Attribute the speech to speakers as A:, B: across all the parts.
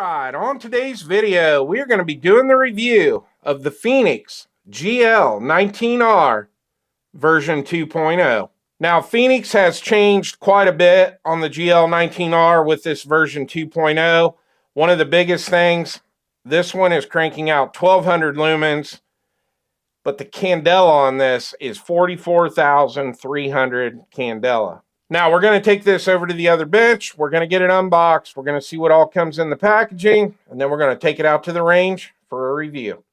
A: Alright, on today's video, we're going to be doing the review of the Fenix GL19R version 2.0. Now, Fenix has changed quite a bit on the GL19R with this version 2.0. One of the biggest things, this one is cranking out 1200 lumens, but the Candela on this is 44,300 Candela. Now, we're going to take this over to the other bench. We're going to get it unboxed. We're going to see what all comes in the packaging, and then we're going to take it out to the range for a review.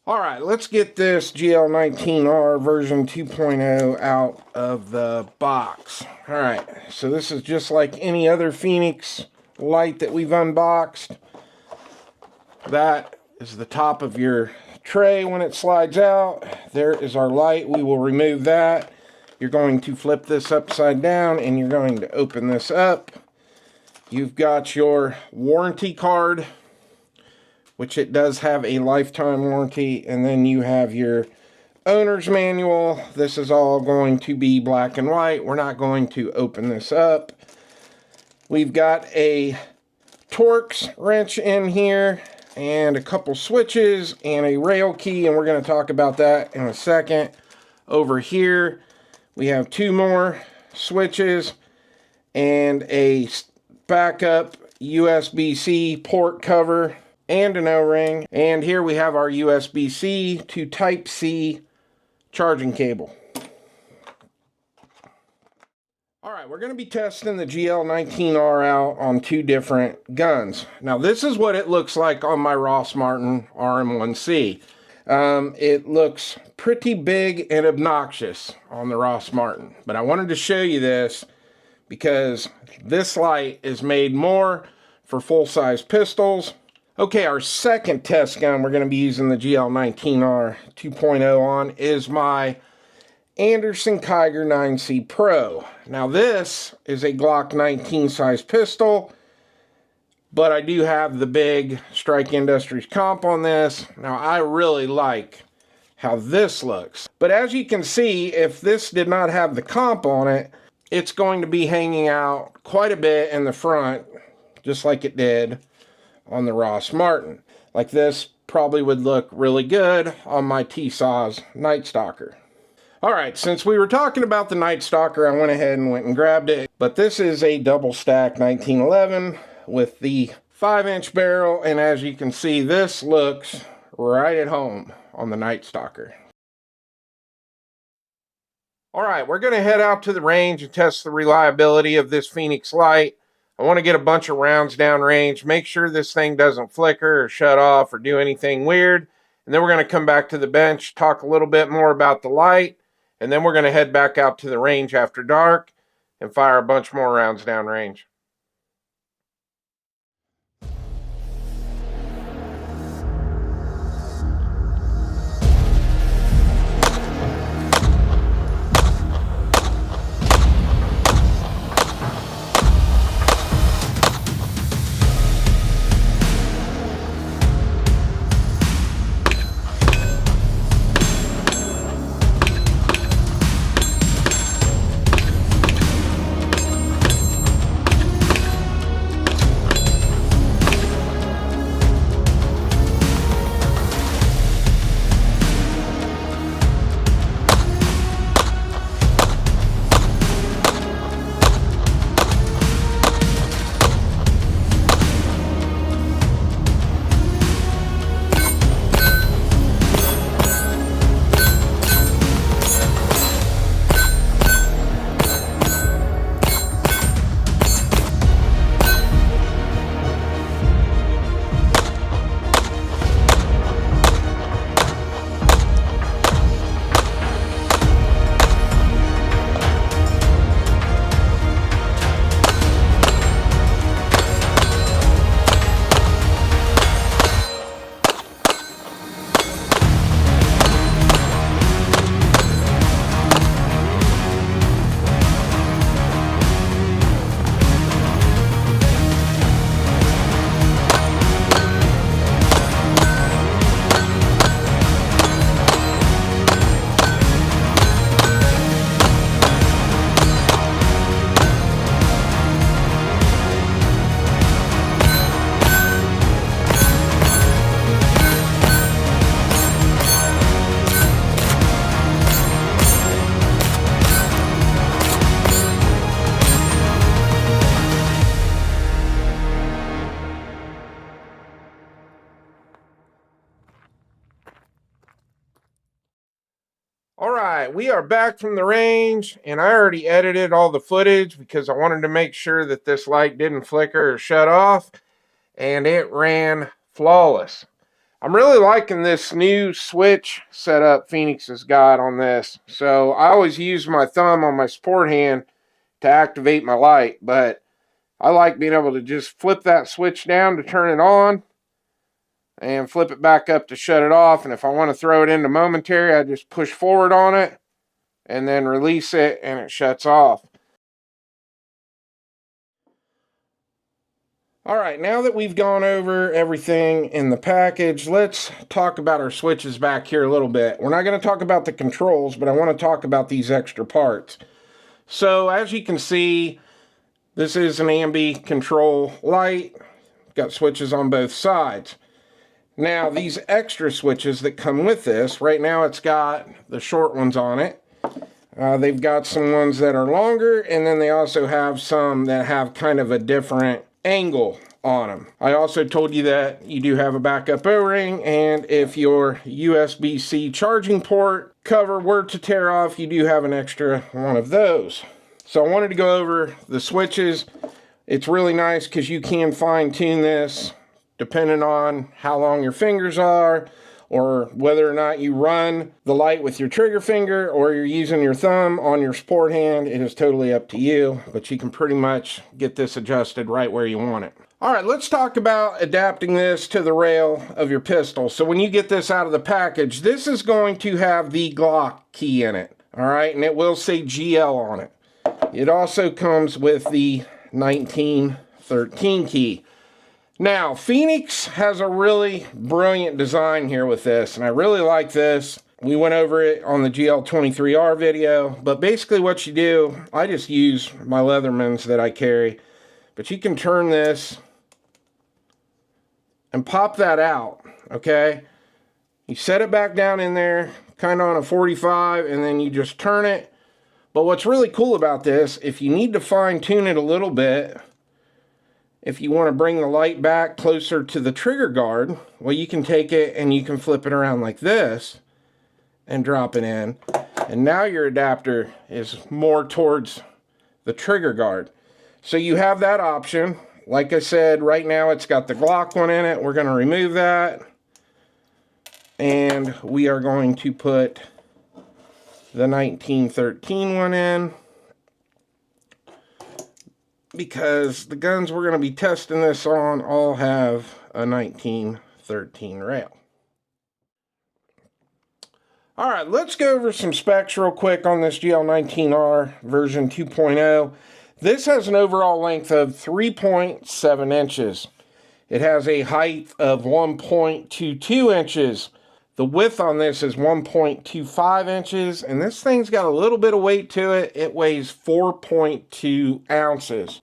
A: All right, let's get this GL19R version 2.0 out of the box. All right, so this is just like any other Fenix light that we've unboxed. That is the top of your tray when it slides out. There is our light. We will remove that. You're going to flip this upside down and you're going to open this up. You've got your warranty card, which it does have a lifetime warranty, and then you have your owner's manual. This is all going to be black and white. We're not going to open this up. We've got a Torx wrench in here and a couple switches and a rail key, and we're going to talk about that in a second. Over here we have two more switches and a backup USB-C port cover and an O-ring, and here we have our USB-C to Type-C charging cable. Alright, we're going to be testing the GL19R out on two different guns. Now, this is what it looks like on my Ross Martin RM1C. It looks pretty big and obnoxious on the Ross Martin, but I wanted to show you this because this light is made more for full-size pistols. Okay, our second test gun we're going to be using the GL19R 2.0 on is my Anderson Kiger 9C Pro. Now, this is a Glock 19 size pistol, but I do have the big Strike Industries comp on this. Now, I really like how this looks, but as you can see, if this did not have the comp on it, it's going to be hanging out quite a bit in the front, just like it did on the Ross Martin. Like this probably would look really good on my T-Saws Night Stalker. Alright, since we were talking about the Night Stalker, I went ahead and went and grabbed it. But this is a double stack 1911 with the 5-inch barrel, and as you can see, this looks right at home on the Night Stalker. Alright, we're going to head out to the range and test the reliability of this Fenix light. I want to get a bunch of rounds down range, make sure this thing doesn't flicker or shut off or do anything weird. And then we're going to come back to the bench, talk a little bit more about the light, and then we're going to head back out to the range after dark and fire a bunch more rounds down range. Alright, we are back from the range, and I already edited all the footage because I wanted to make sure that this light didn't flicker or shut off, and it ran flawless. I'm really liking this new switch setup Fenix has got on this. So I always use my thumb on my support hand to activate my light, but I like being able to just flip that switch down to turn it on and flip it back up to shut it off. And if I want to throw it into momentary, I just push forward on it and then release it and it shuts off. All right, now that we've gone over everything in the package, let's talk about our switches back here a little bit. We're not going to talk about the controls, but I want to talk about these extra parts. So as you can see, this is an ambi control light. Got switches on both sides. Now, these extra switches that come with this, right now it's got the short ones on it. They've got some ones that are longer, and then they also have some that have kind of a different angle on them. I also told you that you do have a backup O-ring, and if your USB-C charging port cover were to tear off, you do have an extra one of those. So I wanted to go over the switches. It's really nice because you can fine-tune this depending on how long your fingers are, or whether or not you run the light with your trigger finger or you're using your thumb on your support hand. It is totally up to you, but you can pretty much get this adjusted right where you want it. All right, let's talk about adapting this to the rail of your pistol. So when you get this out of the package, this is going to have the Glock key in it, all right, and it will say GL on it. It also comes with the 1913 key. Now, Fenix has a really brilliant design here with this, and I really like this. We went over it on the GL19R video, but basically what you do, I just use my Leathermans that I carry, but you can turn this and pop that out, okay? You set it back down in there, kind of on a 45, and then you just turn it. But what's really cool about this, if you need to fine tune it a little bit, if you want to bring the light back closer to the trigger guard, well, you can take it and you can flip it around like this and drop it in. And now your adapter is more towards the trigger guard. So you have that option. Like I said, right now it's got the Glock one in it. We're going to remove that. And we are going to put the 1913 one in, because the guns we're going to be testing this on all have a 1913 rail. All right, let's go over some specs real quick on this GL19R version 2.0. This has an overall length of 3.7 inches. It has a height of 1.22 inches. The width on this is 1.25 inches, and this thing's got a little bit of weight to it. It weighs 4.2 ounces.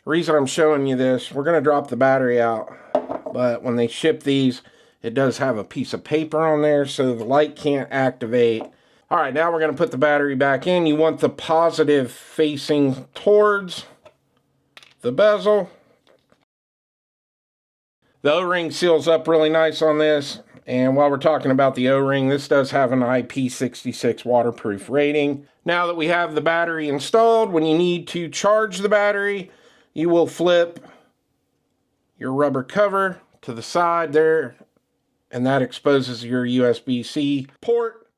A: The reason I'm showing you this, we're going to drop the battery out, but when they ship these, it does have a piece of paper on there so the light can't activate. All right, now we're going to put the battery back in. You want the positive facing towards the bezel. The O-ring seals up really nice on this, and while we're talking about the O-ring, this does have an IP66 waterproof rating. Now that we have the battery installed, when you need to charge the battery, you will flip your rubber cover to the side there, and that exposes your USB-C port.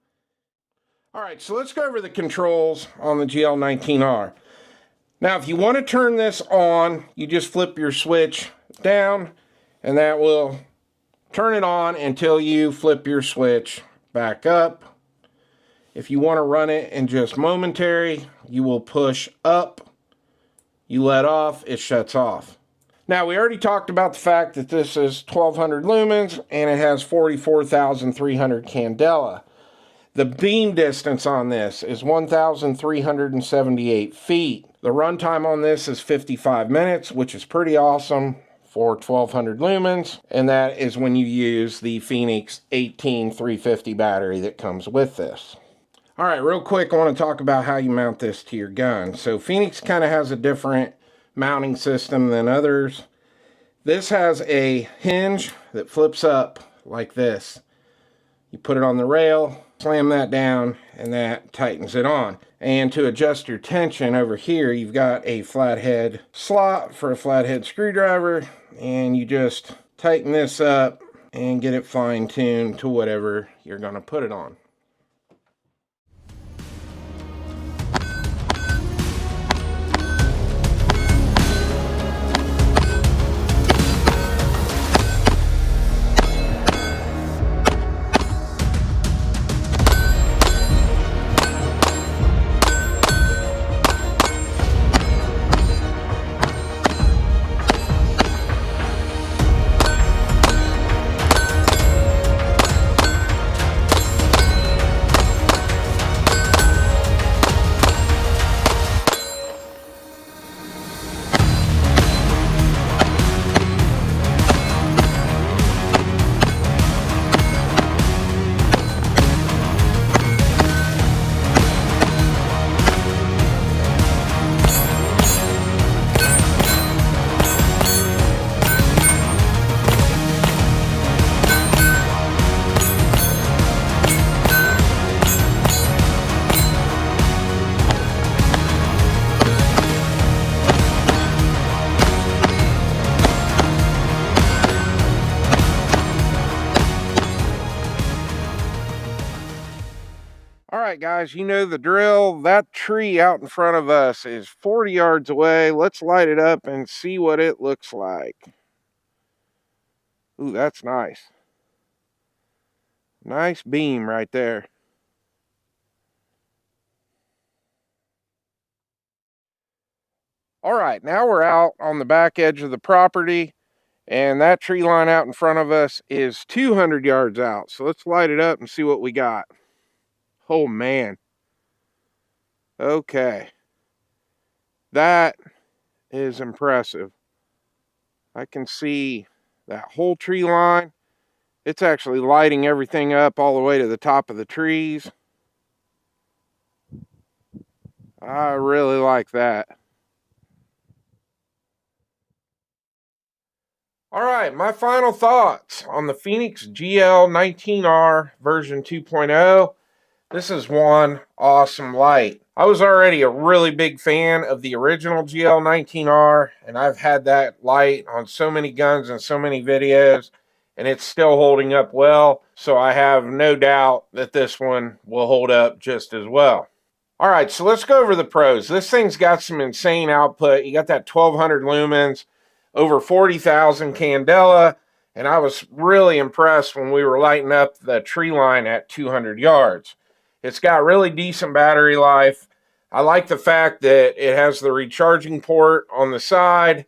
A: All right, so let's go over the controls on the GL19R. Now, if you want to turn this on, you just flip your switch down, and that will turn it on until you flip your switch back up. If you want to run it in just momentary, you will push up. You let off, it shuts off. Now, we already talked about the fact that this is 1200 lumens and it has 44,300 Candela. The beam distance on this is 1,378 feet. The runtime on this is 55 minutes, which is pretty awesome for 1200 lumens, and that is when you use the Fenix 18350 battery that comes with this. All right, real quick, I want to talk about how you mount this to your gun. So Fenix kind of has a different mounting system than others. This has a hinge that flips up like this. You put it on the rail, slam that down, and that tightens it on. And to adjust your tension over here, you've got a flathead slot for a flathead screwdriver, and you just tighten this up and get it fine-tuned to whatever you're going to put it on. Alright guys, you know the drill. That tree out in front of us is 40 yards away. Let's light it up and see what it looks like. Ooh, that's nice. Nice beam right there. Alright, now we're out on the back edge of the property, and that tree line out in front of us is 200 yards out. So let's light it up and see what we got. Oh man. Okay. That is impressive. I can see that whole tree line. It's actually lighting everything up all the way to the top of the trees. I really like that. All right, my final thoughts on the Fenix GL19R version 2.0. This is one awesome light. I was already a really big fan of the original GL19R, and I've had that light on so many guns and so many videos, and it's still holding up well, so I have no doubt that this one will hold up just as well. All right, so let's go over the pros. This thing's got some insane output. You got that 1200 lumens, over 40,000 Candela, and I was really impressed when we were lighting up the tree line at 200 yards. It's got really decent battery life. I like the fact that it has the recharging port on the side,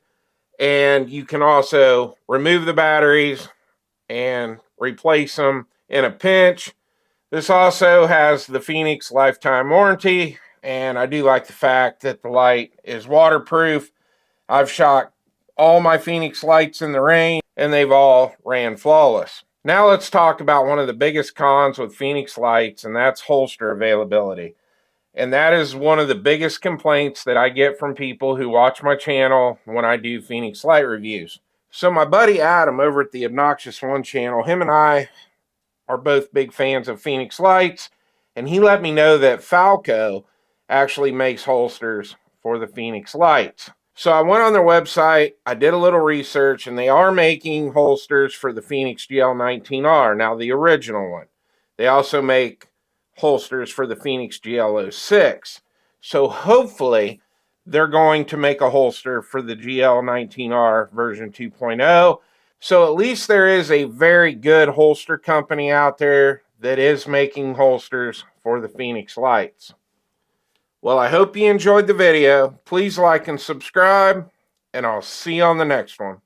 A: and you can also remove the batteries and replace them in a pinch. This also has the Fenix lifetime warranty, and I do like the fact that the light is waterproof. I've shot all my Fenix lights in the rain, and they've all ran flawless. Now let's talk about one of the biggest cons with Fenix lights, and that's holster availability. And that is one of the biggest complaints that I get from people who watch my channel when I do Fenix light reviews. So my buddy Adam over at the Obnoxious One channel, him and I are both big fans of Fenix lights, and he let me know that Falco actually makes holsters for the Fenix lights. So I went on their website, I did a little research, and they are making holsters for the Fenix GL19R, now the original one. They also make holsters for the Fenix GL06. So hopefully they're going to make a holster for the GL19R version 2.0. So at least there is a very good holster company out there that is making holsters for the Fenix lights. Well, I hope you enjoyed the video. Please like and subscribe, and I'll see you on the next one.